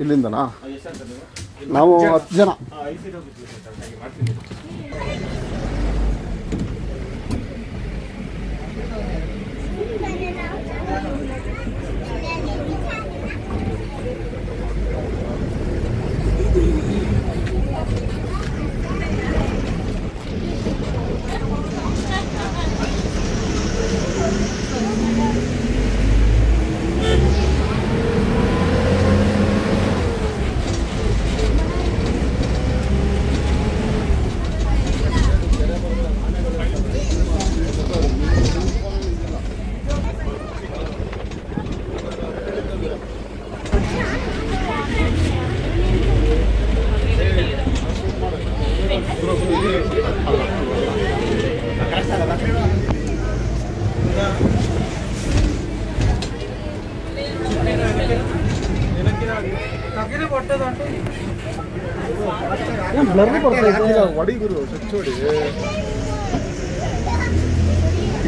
ಇಲ್ಲಿಂದನಾ? ನಾವು 10 ಜನ. ಹೊಡಿಗುರು ಟಚ್ ಹೊಡಿ,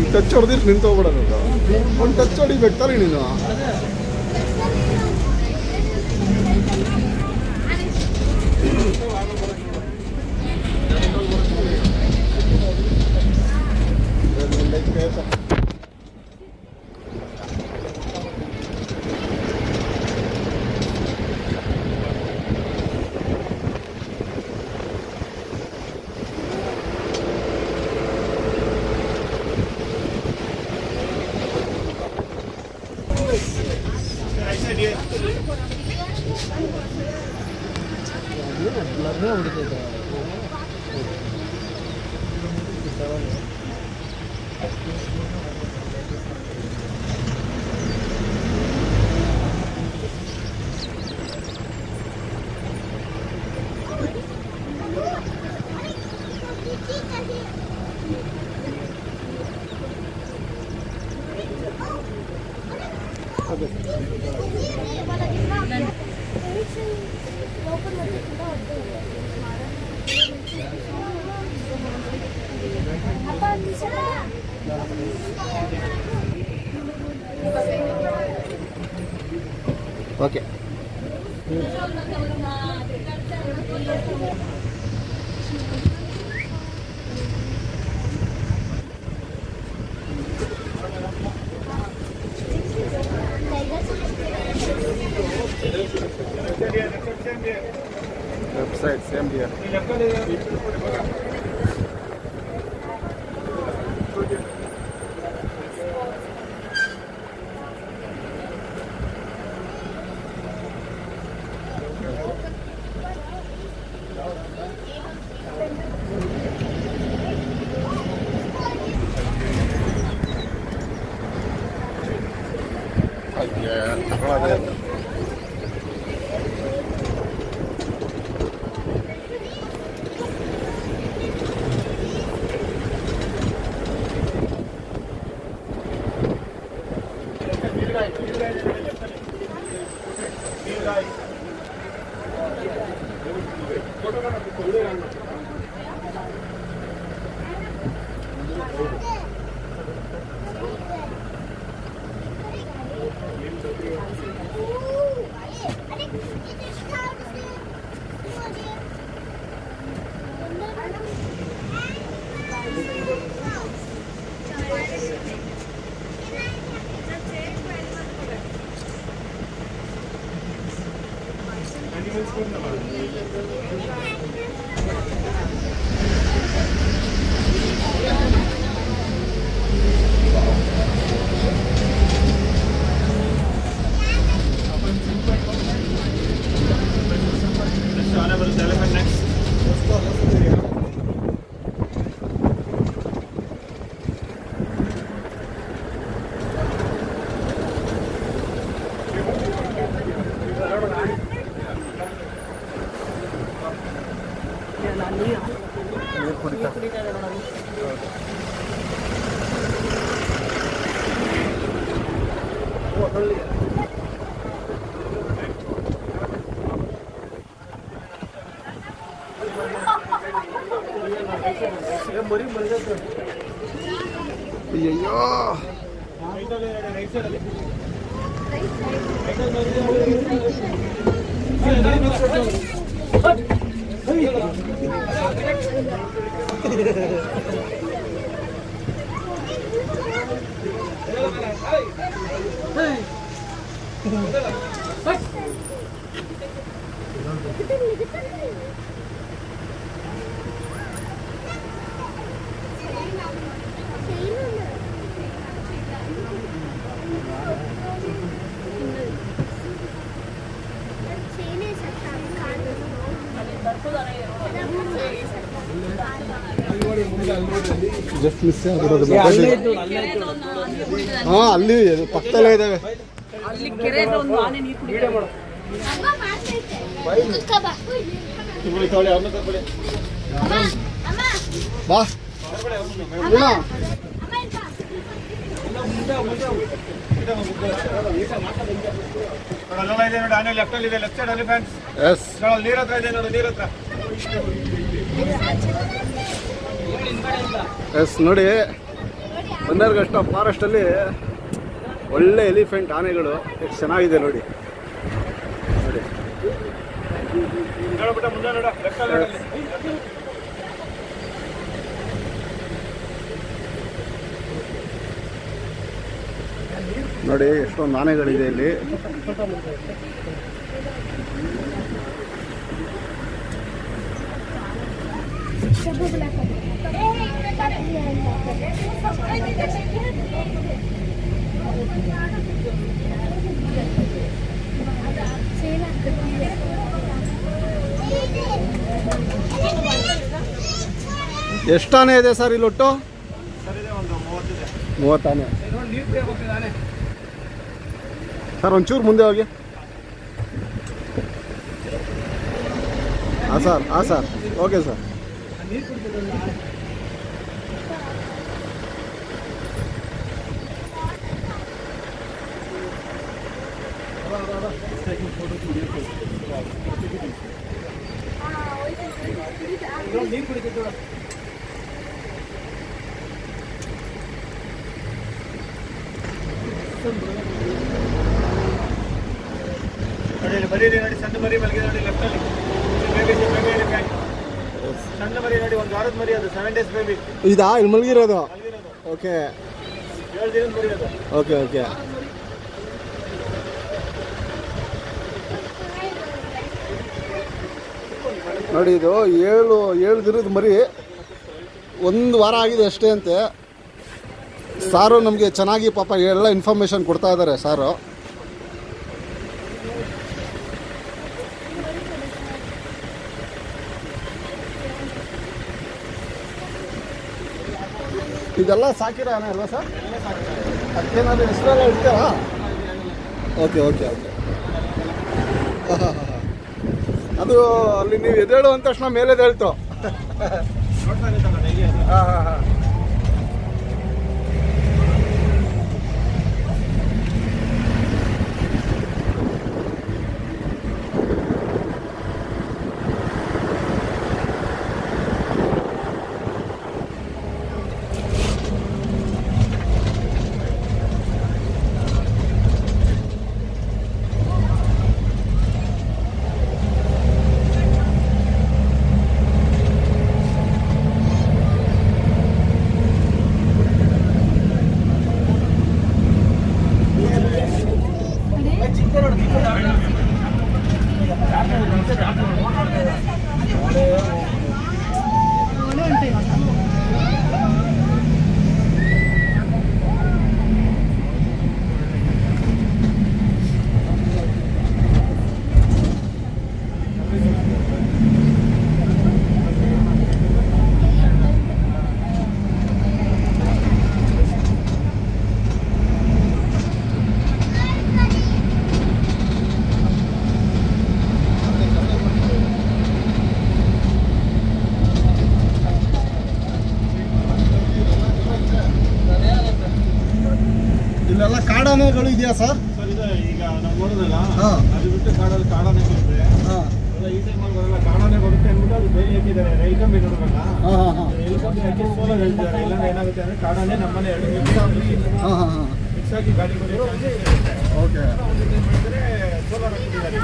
ಈಗ ಟಚ್ ಹೊಡೆದಿಟ್ಟು ನಿಂತೋಗ್ಬಿಡೋದು. ಒಂದು ಟಚ್ ಹೊಡಿಬೇಕಲ್ಲ ನೀನು. Okay, left side same here. ಅಯ್ಯಯ್ಯೋ ಜಸ್ಟ್ ಮಿಸ್ ಆಗಿರೋದು. ಹಾ ಅಲ್ಲಿ ಪಕ್ಕದಲ್ಲೇ ಇದಾವೆ. ಬಾ ಲೆಫ್ಟ್ ಅಲ್ಲಿ ಇದೆ, ಲೆಫ್ಟ್ ಸೈಡ್ ಅಲ್ಲಿ ಫ್ರೆಂಡ್ಸ್. ಎಸ್ ನೀರ್ ಹತ್ರ ಇದೆ ನೋಡಿ, ನೀರ್ ಹತ್ರ. ಎಸ್ ನೋಡಿ, ಬನ್ನರ್ಘಟ್ಟ ಫಾರೆಸ್ಟಲ್ಲಿ ಒಳ್ಳೆ ಎಲಿಫೆಂಟ್ ಆನೆಗಳು ಎಷ್ಟು ಚೆನ್ನಾಗಿದೆ ನೋಡಿ. ನೋಡಿ ನೋಡ್ಬಿಟ್ಟ ಮುಂದೆ ನೋಡ, ಲೆಫ್ಟ್ ಅಲ್ಲಿ ನೋಡಿ. ನೋಡಿ ಎಷ್ಟೊಂದು ಆನೆಗಳಿದೆ ಇಲ್ಲಿ. ಎಷ್ಟು ಆನೆ ಇದೆ ಸರ್ ಇಲ್ಲಿ ಒಟ್ಟು? 30 ಆನೆ ಸರ್. ಒಂಚೂರು ಮುಂದೆ ಹೋಗಿ. ಹಾಂ ಸರ್, ಹಾಂ ಸರ್, ಓಕೆ ಸರ್. ನೋಡಿ ಬರೀರಿ, ನೋಡಿ ಸಣ್ಣ ಮರಿ ಮಲಗಿದೆ ನೋಡಿ ಲೆಫ್ಟ್ ಅಲ್ಲಿ. ಸಣ್ಣ ಮರಿ ನೋಡಿ, ಒಂದು ವಾರದ ಮರಿ ಅದು, 7 days ಬೇಬಿ. ಇದಾ ಇಲ್ಲಿ ಮಲಗಿರೋದು? ಓಕೆ, 7 ದಿನದ ಮರಿ ಅದು. Okay okay. ನೋಡಿ ಇದು 7 ದಿನದ ಮರಿ, 1 ವಾರ ಆಗಿದೆ ಅಷ್ಟೇ ಅಂತೆ. ಸಾರು ನಮಗೆ ಚೆನ್ನಾಗಿ ಪಾಪ ಎಲ್ಲ ಇನ್ಫಾರ್ಮೇಷನ್ ಕೊಡ್ತಾ ಇದ್ದಾರೆ ಸಾರು. ಇದೆಲ್ಲ ಸಾಕಿರೋ ಆನೆ ಅಲ್ವಾ ಸರ್? ಅದಕ್ಕೇನಾದ್ರು ಹೆಸರೆಲ್ಲ ಇಡ್ತೀರಾ? Okay okay okay. ಹಾಂ ಹಾಂ ಹಾಂ. ಅದು ಅಲ್ಲಿ ನೀವು ಎದ್ದೇಳು ಅಂದ ತಕ್ಷಣ ಮೇಲೆ ಹೇಳ್ತು. ಹಾಂ ಹಾಂ ಹಾಂ. ಇಲ್ಲೆಲ್ಲ ಕಾಡಾನೆಗಳು ಇದೆಯಾ ಸರ್? ಸರ್ ಇದೆ, ಈಗ ನಾವು ನೋಡೋದಲ್ಲ, ಅದು ಬಿಟ್ಟು ಕಾಡಲ್ಲಿ ಕಾಡಾನೆ ಇರುತ್ತೆ. ಈ ಟೈಮಲ್ಲಿ ಬರಲ್ಲ, ಕಾಣಾನೇ ಬರುತ್ತೆ ಅಂದ್ಬಿಟ್ಟು ಅದು ಬೇರೆ ಹಾಕಿದ್ದಾರೆ. ರೈಲ್ ಕಂಬಿ ನೋಡ್ಬೇಕಲ್ಲ, ಹಾಂ ಹಾಂ ಹಾಂ ರೈಲ್ ಕಂಬಿ ಹಾಕಿ ಸೋಲಾರ್ ಹೇಳ್ತಿದ್ದಾರೆ. ಇಲ್ಲಾಂದ್ರೆ ಏನಾಗುತ್ತೆ ಅಂದರೆ ಕಾಡಾನೇ ನಮ್ಮನೆ ಎರಡು ಮಿಕ್ಸ್ ಹಾಂ ಹಾಂ ಹಾಂ ಆಗಿ ಗಾಡಿ ಬರೋ ಓಕೆ ಸೋಲಾರ್ ಹಾಕಿದ್ದಾರೆ.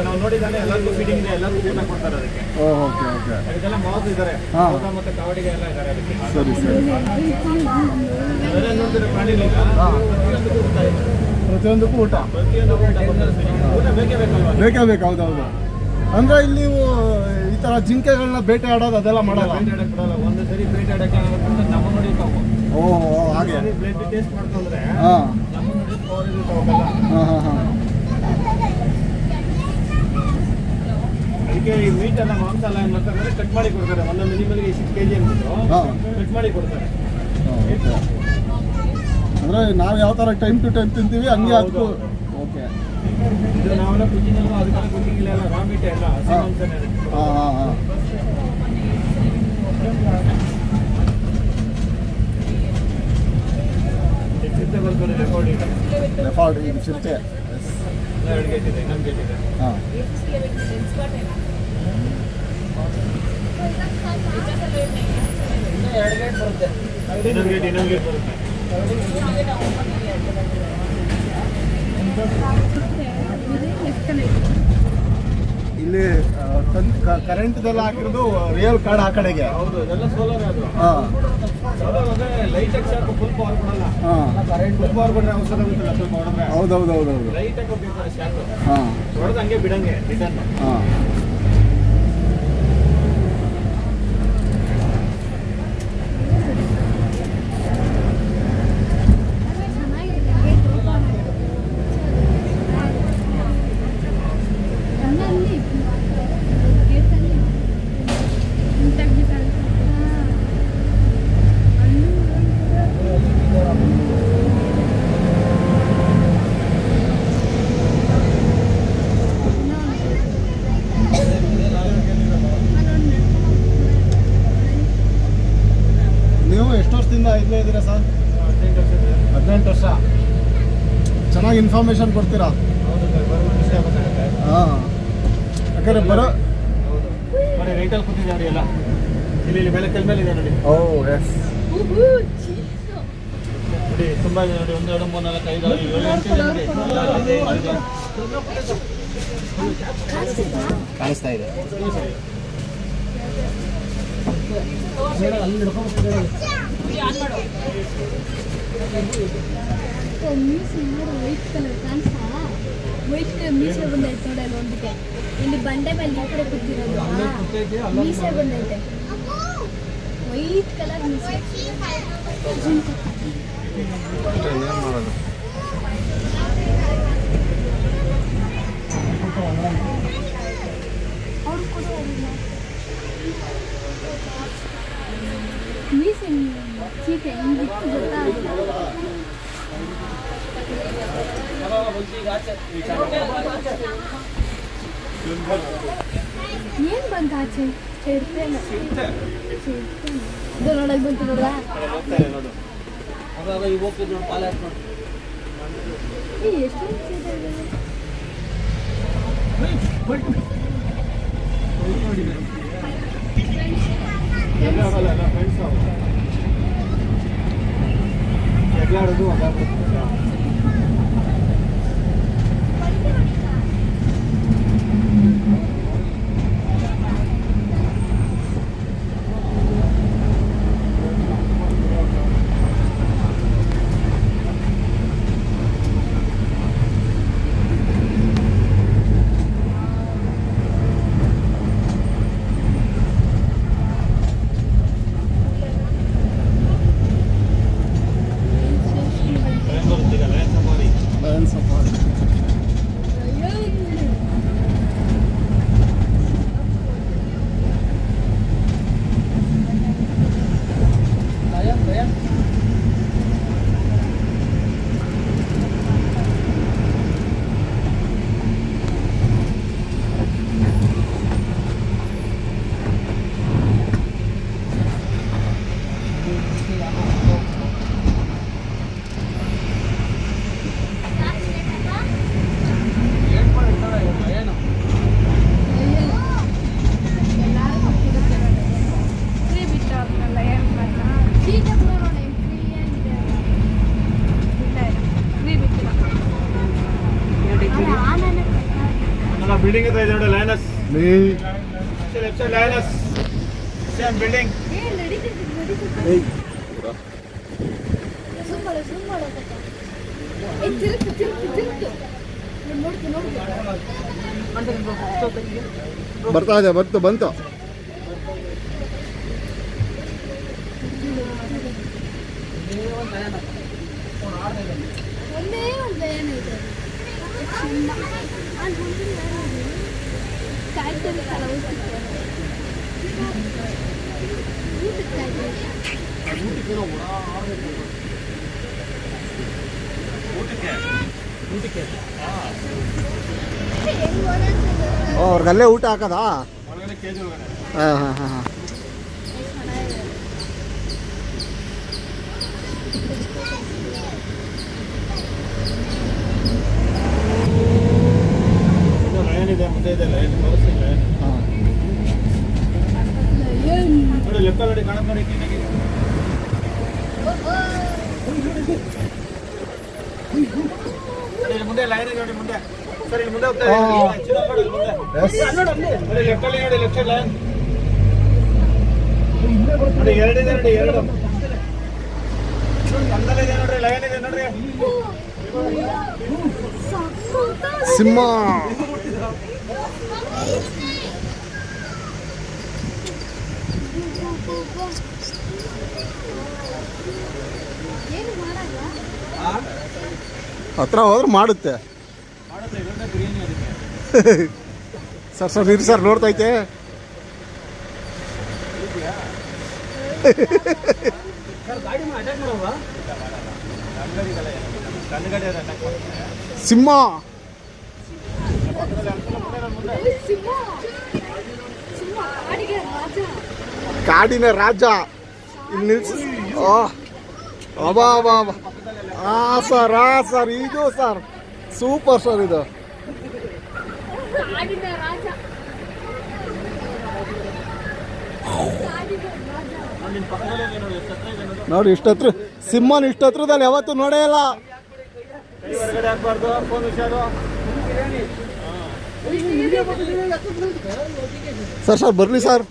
ನಾವು ನೋಡಿದ್ದಾನೆ ಎಲ್ಲರಿಗೂ ಫೀಡಿಂಗ್ ಇದೆ, ಎಲ್ಲರಿಗೂ ಊಟ ಕೊಡ್ತಾರೆ ಅದಕ್ಕೆ. ಓಕೆ ಓಕೆ ಅದಕ್ಕೆಲ್ಲ ಮಾಸ್ ಇದ್ದಾರೆ, ಹಾಂ. ಊಟ ಮತ್ತು ಕಾವಡಿಗೆ ಎಲ್ಲ ಇದ್ದಾರೆ ಅದಕ್ಕೆ. ಸರಿ ಸರಿ ಅದನ್ನೇ ನೋಡ್ತಿರೋ ಪ್ರಾಣಿಗಳು ಪ್ರತಿಯೊಂದಕ್ಕೂ ಊಟ ಪ್ರತಿಯೊಂದು ಊಟ ಬೇಕೇ ಬೇಕಲ್ವಾ? ಬೇಕೇ ಬೇಕು. ಹೌದೌದು. ಅಂದರೆ ಇಲ್ಲಿ ನೀವು ಈ ಥರ ಜಿಂಕೆಗಳನ್ನ ಬೇಟೆ ಆಡೋದು ಅದೆಲ್ಲ ಮಾಡಲ್ಲ? ಬೇಟೆ ಆಡಕ್ಕೆ ಬಿಡಲ್ಲ. ಒಂದು ಸರಿ ಬೇಟೆ ಆಡಕ್ಕೆ ನಮ್ಮ ನೋಡಿ ತಾವು ಓ ಹಾಗೆ. ಬ್ಲಡ್ ಟೇಸ್ಟ್ ಮಾಡ್ಕೊಂಡ್ರೆ ಹಾಂ ನಮ್ಮ ನೋಡಿ ಪವರ್ ಇರುತ್ತಾವಲ್ಲ. ಹಾಂ ಹಾಂ ಹಾಂ ಅದಕ್ಕೆ ಈ ಮೀಟ್ ಎಲ್ಲ ಮಾಂಸ ಎಲ್ಲ ಏನು ಮಾಡ್ತಾರೆ ಅಂದರೆ ಕಟ್ ಮಾಡಿ ಕೊಡ್ತಾರೆ. ಒಂದೊಂದು ಮಿನಿಮಲ್ಗೆ 6 kg ಅಂದ್ಬಿಟ್ಟು ಹಾಂ ಕಟ್ ಮಾಡಿ ಕೊಡ್ತಾರೆ. ಓಕೆ. ಅಂದರೆ ನಾವು ಯಾವ ಥರ ಟೈಮ್ ಟು ಟೈಮ್ ತಿಂತೀವಿ ಹಂಗೆ ಅದಕ್ಕೂ. ಓಕೆ. ಇದು ನಾವೆಲ್ಲ ಕುಕಿಂಗ್ ಅಲ್ವಾ, ಅದಕ್ಕೆಲ್ಲ ಕುಕಿಂಗ್ ಇಲ್ಲ, ರಾ ಮೀಟ್ ಎಲ್ಲ ಹಸಿ ಹಾಂ ಮಾಂಸನೇ ಇರುತ್ತೆ. ಹಾಂ ಹಾಂ ಹಾಂ ಚಿರತೆ ಬರ್ತಾರೆ ರೆಕಾರ್ಡಿಂಗ್. ರೆಫಾರ್ಡ್ ಇದು ಚಿರತೆ. 2 ಗೇಟ್ ಇದೆ, ಇನ್ನೊಂದು ಗೇಟ್ ಇದೆ. ಹಾಂ ಇನ್ನೊಂದು ಗೇಟ್ ಬರುತ್ತೆ. ಇಲ್ಲಿ ಕರೆಂಟ್ದೆಲ್ಲ ಹಾಕಿರೋದು ರಿಯಲ್ ಕಾರ್ಡ್ ಆ ಕಡೆಗೆ. ಹೌದು, ಇದೆಲ್ಲ ಸೋಲಾರ್ ಅದು. ಹಾಂ ಸೋಲಾರ್ ಅಂದರೆ ಲೈಟಾಗಿ ಸಾಕು, ಫುಲ್ ಪವರ್ ಕೊಡಲ್ಲ. ಹಾಂ ಫುಲ್ ಪವರ್ ಕೊಟ್ಟರೆ ಔಷಧ ಗೊತ್ತಿಲ್ಲ, ಸ್ವಲ್ಪ ಹೊಡೆದ್ರೆ ಹೌದೌದೌದೌದು. ಲೈಟಾಗಿ ಹೋಗ್ಬೇಕು ಶಾಕು. ಹಾಂ ಹೊಡೆದು ಹಂಗೆ ಬಿಡಂಗೆ ರಿಟರ್ನ್. ಹಾಂ ನೀವು ಎಷ್ಟು ವರ್ಷದಿಂದ ಇಲ್ಲೇ ಇದ್ದೀರಾ ಸರ್? 18 ವರ್ಷ. ಚೆನ್ನಾಗಿ ಇನ್ಫಾರ್ಮೇಶನ್ ಕೊಡ್ತೀರಾ? ಹೌದು ಸರ್, ಬರೋ ವಿಷಯ ಗೊತ್ತಾಗುತ್ತೆ. ಹಾಂ ಯಾಕಂದರೆ ಬರೋ ಹೌದು, ಬರೀ ರೈಟಲ್ಲಿ ಕೂತಿದ್ದಾರೆ ಎಲ್ಲ. ಇಲ್ಲಿ ಮೇಲೆ ಕಲ್ ಮೇಲೆ ಇದೆ ನೋಡಿ. ಓ ಎಸ್. ನೋಡಿ ತುಂಬ ಇದೆ ನೋಡಿ. 1 2 3 4 5 6 7 8 ಇದೆ ನೋಡಿ. ಕಾಣಿಸ್ತಾ ಇದೆ. ವೈಟ್ ಕಲರ್ ಮೀಸೆ ಬಂದೈತೆ ನೋಡಲ್ಲ ಒಂದಕ್ಕೆ. ಇಲ್ಲಿ ಬಂಡೆ ಮೇಲೆ ಈ ಕಡೆ ಕೂತಿರೋದು ಮೀಸೆ ಬಂದೈತೆ. ವೈಟ್ ಕಲರ್ ಮೀಸೆ. ಏನು ಮಾಡೋದು? ಮೀಸೆ ಚೀಟೆ ಹಿಂಗಿತ್ತು ಗೊತ್ತಾಗುತ್ತೆ. ಏನ್ ಬಂತ ಆಚೆ? ಚಿರತೆನ ಇದು ನೋಡಕ್ ಬಂತು ನೋಡ್ರ. ಎಷ್ಟೊಂದು ಚೀಟೆ ಇದೆ. ಫ್ರೆಂಡ್ಸ್ ಎಗ್ಲಾಡೋದು ಅದಾಗ್ಬಿಡುತ್ತೆ. ಬಿಲ್ಡಿಂಗ್ ಇದೆ ನೋಡಿ ಲಯನಸ್ ನೀ ಲೆಫ್ಟ್ ಸೈಡ್ ಲಯನಸ್ ಸೇಮ್ ಬಿಲ್ಡಿಂಗ್ ಏಯ್ ಬರ್ತಾ ಇದೆ ಬಂತು ಒಂದೇ ಒಂದು ಭಯನ ಇದೆ ಕಾಯ್ತಿರ್ತಾರ ಅವ್ರಿಗಲ್ಲೇ ಊಟ ಹಾಕದಾ? ಒಳಗಡೆ ಕೇಜ್ ಒಳಗಡೆ ಹಾಂ ಲಯನ್ ಇದೆ ಮುಂದೆ ಇದೆ ಲಯನ್ ತೋರಿಸ್ತೀನಿ ಲಯನ್ ನೋಡಿ ಲೆಫ್ಟ್ ನೋಡಿ ಕಾಣುತ್ತೆ ನೋಡಿ ಕ್ಲೀನಾಗಿ ಮುಂದೆ ಲಯನ್ ಇದೆ ನೋಡಿ ಮುಂದೆ ಸರ್ ಇಲ್ಲಿ ಮುಂದೆ ಹೋಗ್ತಾ ಇದೆ ನೋಡಿ ಲೆಫ್ಟ್ ಅಲ್ಲಿ ನೋಡಿ ಲೆಫ್ಟ್ ಸೈಡ್ ಲಯನ್ ನೋಡಿ ಎರಡಿದೆ ನೋಡಿ ಎರಡು ಕಂದಲ್ ಇದೆ ನೋಡ್ರಿ ಲಯನ್ ಇದೆ ನೋಡ್ರಿ ಸಿಂಹ ಹತ್ರ ಹೋದ್ರೆ ಮಾಡುತ್ತೆ ಬಿರಿಯಾನಿ ಅದಕ್ಕೆ ಸರ್ ಇರಿ ಸರ್ ನೋಡ್ತೈತೆ ಸಿಂಹ ಕಾಡಿನ ರಾಜ ಇಲ್ಲಿ ನಿಲ್ಸಿ ಅಬಾ ಸರ್ ಇದು ಸರ್ ಸೂಪರ್ ಸರ್ ಇದು ನೋಡಿ ಇಷ್ಟತ್ರ ಸಿಂಹನ ಇಷ್ಟತ್ರದಲ್ಲಿ ಯಾವತ್ತು ನೋಡೇ ಇಲ್ಲ ಹೊರಗಡೆ ಹಾಕ್ಬಾರ್ದು ಫೋನ್ ಹುಷಾರು ಸರ್ ಬರ್ಲಿ ಸರ್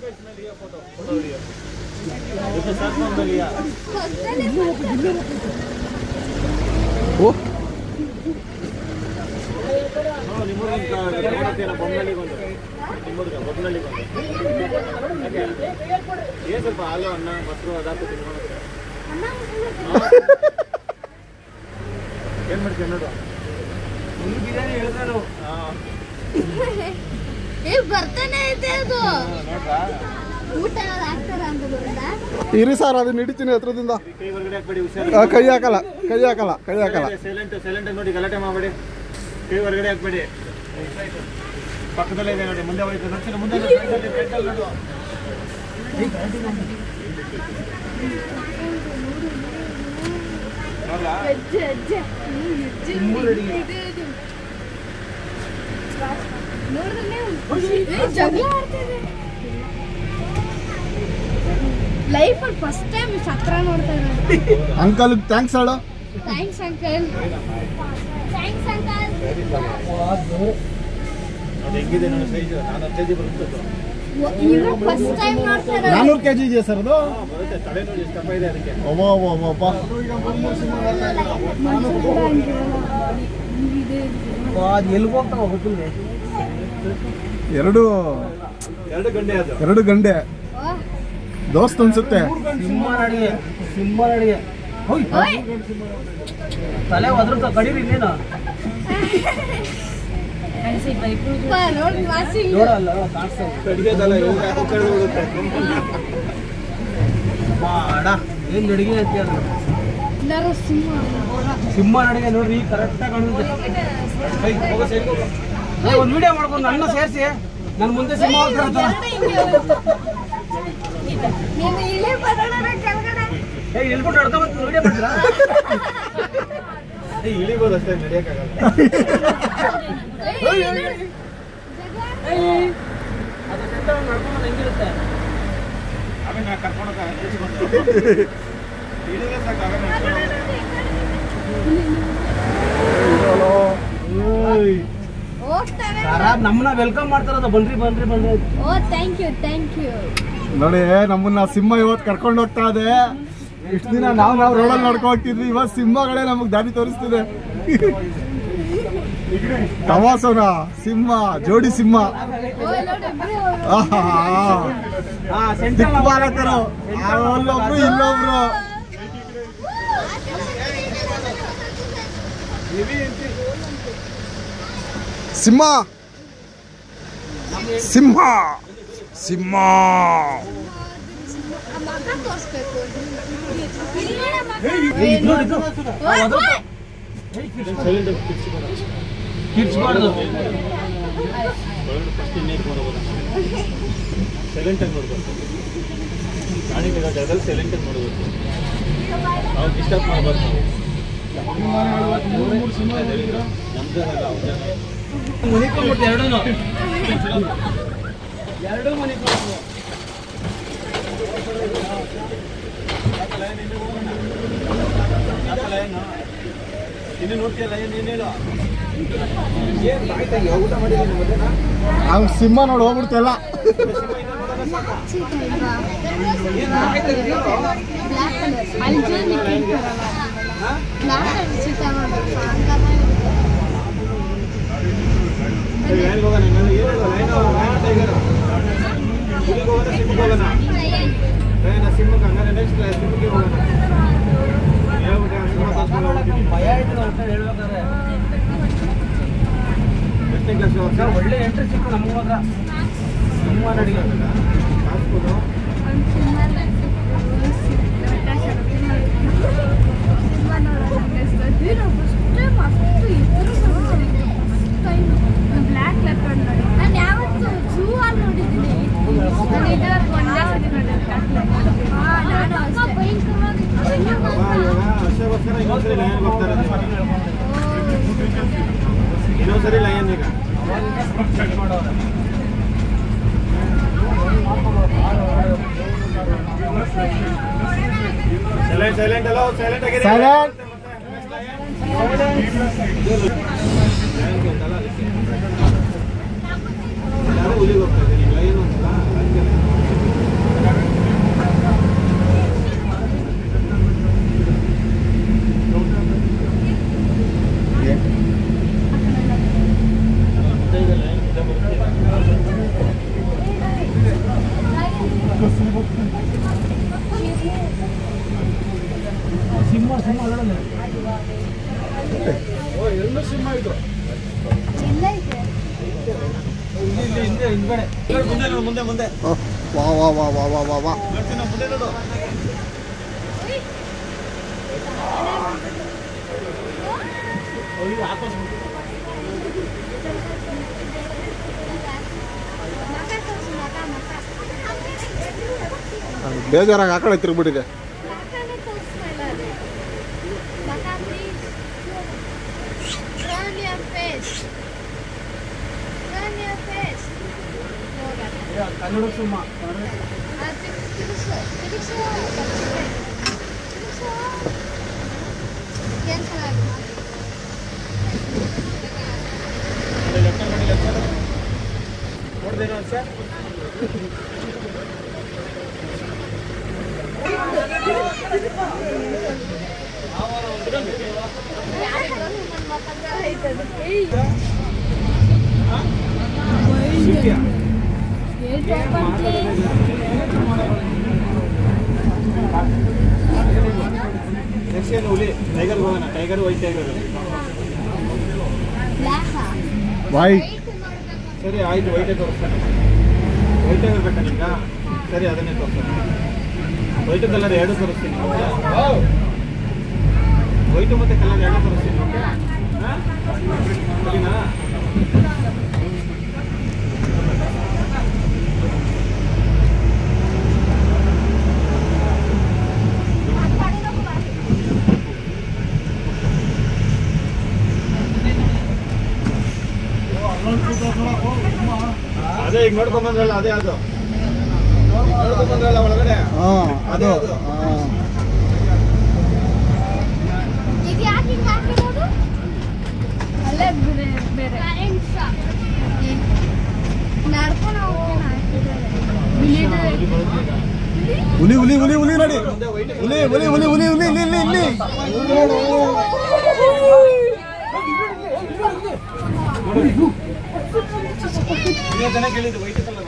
ಓ ಸ್ವಲ್ಪ ಹಾಲು ಅನ್ನ ಮೊಸರು ಅದಾಕು ಏನ್ ಮಾಡ್ತೀವಿ ನೋಡು ಬಿರಿಯಾನಿ ಹೇಳಿದ್ರೆ ನಾವು ಬರ್ತಾನೆ ಐತೆ ಅದು ಊಟ ಹಾಕ್ತಾರ ಅಂತ ಗೊತ್ತಾ? ಇರಿ ಸರ್ ಅದನ್ನ ಹಿಡಿತೀನಿ ಹತ್ರದಿಂದ ಕೈ ಹೊರಗಡೆ ಹಾಕ್ಬೇಡಿ ಹುಷಾರು ಕೈ ಹಾಕಲ್ಲ ಸೈಲೆಂಟ್ ನೋಡಿ ಗಲಾಟೆ ಮಾಡಬೇಡಿ ಕೈ ಹೊರಗಡೆ ಹಾಕ್ಬೇಡಿ ಪಕ್ಕದಲ್ಲೇ ಇದೆ ನೋಡಿ ಮುಂದೆ ಹೋಯ್ತು ನೋಡಿ ಮುಂದೆ ನೋಡು ಲೈಫ್ ಅಲ್ಲಿ ಫಸ್ಟ್ ಟೈಮ್ ಸತ್ರ ನೋಡ್ತಾ ಇರೋದು. ಅಂಕಲ್ ಥ್ಯಾಂಕ್ಸ್ ಹೇಳು. Thanks uncle. Thanks uncle. ನೋಡಿ ಹೆಂಗಿದೆ ನೋಡಿ ಸೈಜ್ 400 kg ಬರುತ್ತೆ ಈಗ ಫಸ್ಟ್ ಟೈಮ್ ನೋಡ್ತಾ ಇರೋದು. 400 kg ಇದೆಯಾ ಸರ್ ಅದು? ಬರುತ್ತೆ ತಲೆ ನೋಡಿ ಎಷ್ಟು ದಪ್ಪ ಇದೆ ಅದಕ್ಕೆ ಎಲ್ಲಿ ಹೋಗ್ತಾವ ಗೊತ್ತಿಲ್ಲ. ಎರಡು ಗಂಟೆ ಅದು ಎರಡು ಗಂಟೆ ದೋಸ್ತ್ ಅನ್ಸುತ್ತೆ. ಸಿಂಹ ನಡಿಗೆ ತಲೆ ಒದ್ರ ಕಡೀರಿ ಇನ್ನೇನು ನೋಡಿ ವಾಸಿಂಗ್ ನೋಡಲ್ಲ ಕಾಣಿಸ್ತಾ ಕಡಿಗೆದಲ್ಲ ಬಿಡುತ್ತೆ ಮಾಡ ಏನ್ ನಡಿಗೆ ಅಂತ ಹೇಳಿದ್ರು ನರಸಿಂಹ ಸಿಂಹ ನಡಿಗೆ ನೋಡ್ರಿ ಕರೆಕ್ಟಾಗಿ ಕಾಣುತ್ತೆ. ಒಂದು ವಿಡಿಯೋ ಮಾಡ್ಕೊಂಡು ನನ್ನ ಸೇರಿಸಿ ನನ್ನ ಮುಂದೆ ಸಿಂಹ ನೀನು ಇಲ್ಲೇ ಬರೋಣ ಕೆಳಗಡೆ ಎಲ್ಬಿಟ್ಟು ಅರ್ಥ ವಿಡಿಯೋ ಮಾಡ್ತೀರಾ? ಇಳಿಬೋದು ಅಷ್ಟೇ ನಡೆಯಕ್ಕಾಗಲ್ಲ ಅದು ಸೆಂಟರ್ ನಡ್ಕೊಂಡು ಹೆಂಗಿರುತ್ತೆ ಆಮೇಲೆ ನಾ ಕರ್ಕೊಂಡೋಗ ಇಳಿದ್ರೆ ಸಾಕು ಆಮೇಲೆ ಹೋಗ್ತಾನೆ ಖರಾಬ್ ನಮ್ಮನ್ನ ವೆಲ್ಕಮ್ ಮಾಡ್ತಾರದು. ಬನ್ರಿ ಬನ್ರಿ ಬನ್ರಿ. ಓ ಥ್ಯಾಂಕ್ ಯು. ನೋಡಿ ನಮ್ಮನ್ನ ಸಿಂಹ ಇವತ್ತು ಕರ್ಕೊಂಡು ಹೋಗ್ತಾ ಇದೆ. ಇಷ್ಟು ದಿನ ನಾವು ರೋಡಲ್ಲಿ ನಡ್ಕೊ ಹೋಗ್ತಿದ್ವಿ, ಇವತ್ತು ಸಿಂಹಗಳೇ ನಮಗೆ ದಾರಿ ತೋರಿಸ್ತಿದೆ. ತಮಾಸೋನ ಸಿಂಹ, ಜೋಡಿ ಸಿಂಹ. ಬಾಲಕರು ಅಲ್ಲೊಬ್ರು ಇಲ್ಲೊಬ್ರು. ಸಿಂಹ ಸಿಂಹ ಸಿಂಹ ಕಿರ್ಚ್ಬಾರ್ದು. ಸೈಲೆಂಟ್ ಆಗಿ ನೋಡ್ಬೇಕು. ಪ್ರಾಣಿಗಳ ಜಾಗದಲ್ಲಿ ಸೈಲೆಂಟ್ ಆಗಿ ನೋಡ್ಬೇಕು. ನಾವು ಡಿಸ್ಟರ್ಬ್ ಮಾಡಬಾರ್ದು. ಮುನಿಕೊಂಡ್ಬಿಟ್ಟು ಎರಡೂ ಮುನಿಕೊಂಡು. ಇನ್ನು ನೋಡ್ತೀಯಲ್ಲ ಏನು ಹೇಳು. ಅವ್ನು ಸಿಂಹ ನೋಡಿ ಹೋಗ್ಬಿಡ್ತಲ್ಲ. ಸಿಂಹಕ್ಕೆ ಹಂಗಾರೆ ನೆಕ್ಸ್ಟ್ ಸಿಂಹಕ್ಕೆ ಹೋಗೋಣ. ಭಯ ಆಯ್ತು ಅಂತ ಹೇಳ್ಬೇಕಾದ್ರೆ. ಎಷ್ಟನೇ ಕ್ಲಾಸ್? ಒಳ್ಳೆ ಎಂಟ್ರಿ ಸಿಕ್ಕು ನಮ್ಗೆ ಮಾತ್ರ. ಸಿಂಹ ನಡಿಗೆ ಬ್ಲ್ಯಾಕ್ ಲೆಪರ್ಡ್ ನೋಡಿ. ನಾನು ಯಾವತ್ತು ಝೂ ಅಲ್ಲಿ ನೋಡಿದ್ದೀನಿ. ವರ್ಷಗೋಸ್ಕರ ಇನ್ನೊಂದ್ಸರಿ ಲಯನ್ ಹೋಗ್ತಾರೆ. ಇನ್ನೊಂದ್ಸರಿ ಲಯನ್ ಈಗ ಸೈಲೆಂಟ್ ಅಲ್ಲ, ಸೈಲೆಂಟ್ ಆಗಿರಿ. ಹುಲಿಗೆ ಹೋಗ್ತಾ ಇದ್ದೀನಿ ಲಯನ್ ಅಂತಲ್ಲ. ಸಿಂಹ ಅಲ್ಲ ಎರಡು ಸಿಂಹ ಇದ್ರು. ಹಿಂದ್ಗಡೆ ಮುಂದೆ ಮುಂದೆ ವಾ ವಾ ವಾ ವಾ ವಾ ವಾ ವಾ. ಮುಂದೆ ನೋಡು. ಬೇಜಾರಾಗಿ ಆ ಕಡೆ ತಿರುಗ್ಬಿಟ್ಟಿದೆ. ಕನ್ನಡ ಸಿಂಹ. ನೋಡ್ದೇನೋ ಸರ್. ನೆಕ್ಸ್ಟ್ ಏನು ಹುಲಿ? ಟೈಗರ್ ಹೋಗೋಣ. Tiger white tiger. ವೈಟ್. ಸರಿ ಆಯ್ತು, ವೈಟೇ ತೋರಿಸ್ತಾನೆ. ವೈಟ್ ಟೈಗರ್ ಬೇಕಾ ನಿಮ್ಗೆ? ಸರಿ ಅದನ್ನೇ ತೋರಿಸ್ತಾನೆ. ವೈಟು ಕಲರ್ ಎರಡು ತೋರಿಸ್ತೀನಿ. ವೈಟು ಮತ್ತು ಕಲರ್ ಎರಡು ತೋರಿಸ್ತೀನಿ. ಸರಿನಾ? ಅದೇ ಈಗ ನೋಡ್ಕೊಂಬಂದ್ರಲ್ಲ, ಅದೇ ಅದು ನೋಡ್ಕೊಂಬಂದ್ರಲ್ಲ ಒಳಗಡೆ. ಅದು ಅಲ್ಲೇ ಬೇರೆ ಕೇಳಿದ್ದು ವೈಟ್ ಕಲರ್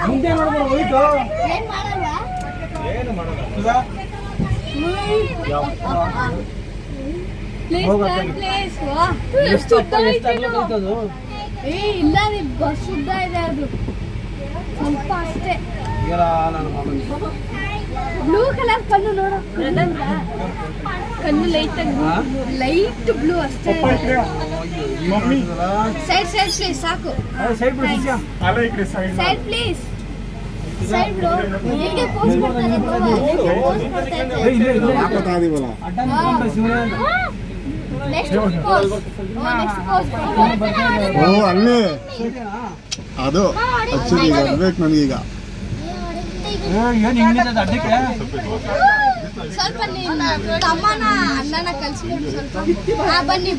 ಮುಂದೆ ನೋಡ್ಬೋದು ಹೋಯ್ತು ಏನ್ ಮಾಡಲ್ವಾ ಏನು ಮಾಡೋಣ ಪ್ಲೇಸ್ ಎಷ್ಟು ಉದ್ದ ಐತೆ ಇದು. ಏ ಇಲ್ಲ ರೀ ಬಸ್ ಉದ್ದ ಇದೆ ಅದು ಸ್ವಲ್ಪ ಅಷ್ಟೇ ಬ್ಲೂ ಕಲರ್ ಕಣ್ಣು ನೋಡು ಕಣ್ಣು ಲೈಟ್ ಬ್ಲೂ ಅಷ್ಟೇ ಸೈಡ್ ಪ್ಲೀಸ್ ಸಾಕು ಸೈಡ್ ಪ್ಲೀಸ್ ಸೈಡ್ ಬ್ಲೂ ಹೀಗೆ ಪೋಸ್ ಮಾಡ್ತಾರೆ ನೆಕ್ಸ್ಟ್ ಪೋಸ್ ಓ ಅಲ್ಲಿ ಅದು ಆಕ್ಚುಲಿ ಬರ್ಬೇಕು ನನಗೀಗ ಸ್ವಲ್ಪ ತಮ್ಮನ ಅಣ್ಣನ ಕಲ್ಸ್ಕೊಂಡು ಸ್ವಲ್ಪ ಬನ್ನಿ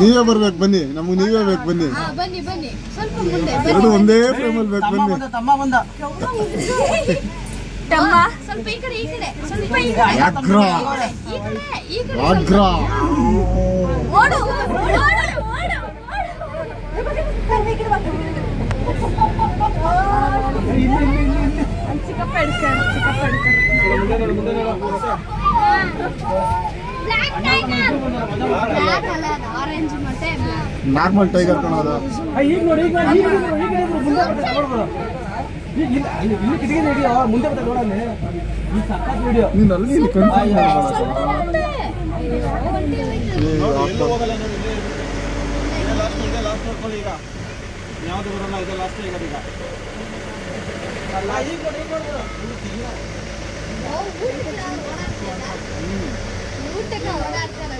ನೀವೇ ಬರ್ಬೇಕು ಬನ್ನಿ ನಮಗೆ ನೀವೇ ಬೇಕು ಬನ್ನಿ ಬನ್ನಿ ಸ್ವಲ್ಪ ಮುಂದೆ ಎರಡು ಒಂದೇ ಫ್ರೇಮಲ್ಲಿ ಬೇಕು ಬನ್ನಿ ತಮ್ಮ ಬಂದ ತಮ್ಮ ಸ್ವಲ್ಪ ಈ ಕಡೆ ಸ್ವಲ್ಪ ಈ ಕಡೆ ಅಗ್ರ ಓಡು ಚಿಕ್ಕಪ್ಪ ಹಿಡ್ಕೊಂಡು ಆರೆಂಜ್ ಮತ್ತೆ ನಾರ್ಮಲ್ ಟೈಗರ್ ಕಾಣೋದು ಈಗ ನೋಡಿ ಈಗ ಇಲ್ಲಿ ಕಿಟಕಿ ನೋಡಿ ಮುಂದೆ ಬರ್ತಾರೆ ನೋಡಲ್ಲಿ ಈ ಸಖತ್ ವಿಡಿಯೋ ನೀನು ಅಲ್ಲಿ ಇಲ್ಲಿ ಕನ್ಫರ್ಮ್ ಎಲ್ಲೂ ಹೋಗಲ್ಲ ನೋಡಿ ಇದೇ ಲಾಸ್ಟ್ ನೋಡ್ಕೊಳ್ಳಿ ಈಗ ಯಾವುದು ಬರಲ್ಲ ಇದೆ ಲಾಸ್ಟ್ ಈಗ ಊಟಕ್ಕೆ ಓಡಾಡ್ತಾರೆ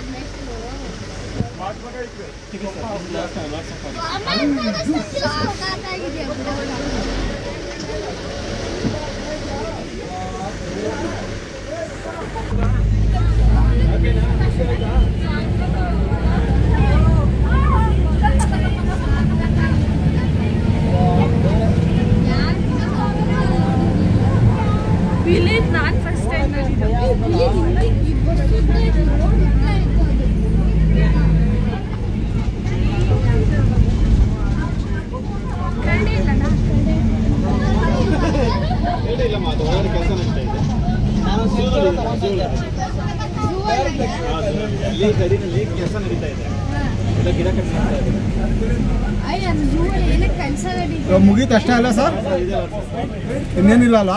ವಿಲೇಜ್ ನಾನು ಫಸ್ಟ್ ಟೈಮ್ ಇಲ್ಲಮ್ಮ ಅದು ಒಳ್ಳೆ ಕೆಲಸ ನಡೀತಾ ಇದೆ ಅಲ್ಲಿ ಗಡಿನಲ್ಲಿ ಕೆಲಸ ನಡೀತಾ ಇದೆ ಎಲ್ಲ ಗಿಡ ಕಟ್ತಾ ಇದೆ ಏನಕ್ಕೆ ಕೆಲಸ ನಡೀತಾ ಮುಗೀತು ಅಷ್ಟೇ ಅಲ್ಲ ಸರ್ ಇನ್ನೇನಿಲ್ಲ ಅಲ್ಲ